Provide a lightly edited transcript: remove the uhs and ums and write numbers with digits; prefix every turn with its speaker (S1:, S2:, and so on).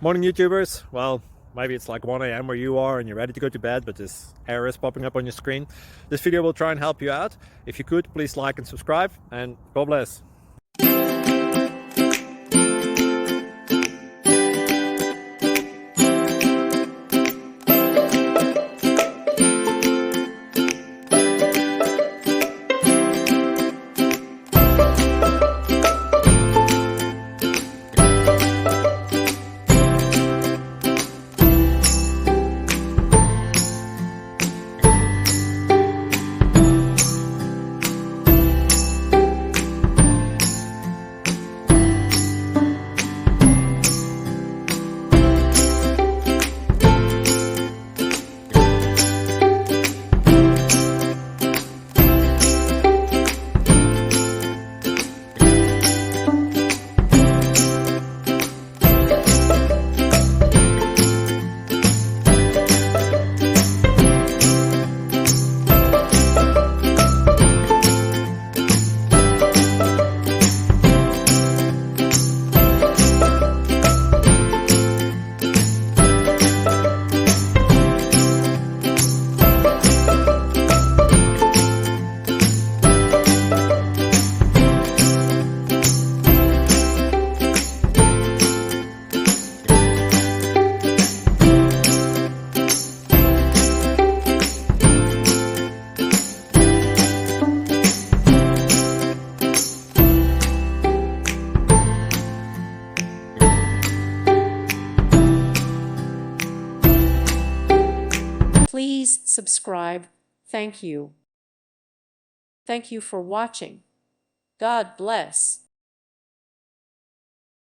S1: Morning YouTubers. Well, maybe it's like 1 a.m. where you are and you're ready to go to bed, but this error is popping up on your screen. This video will try and help you out. If you could, please like and subscribe, and God bless.
S2: Please subscribe. Thank you. Thank you for watching. God bless.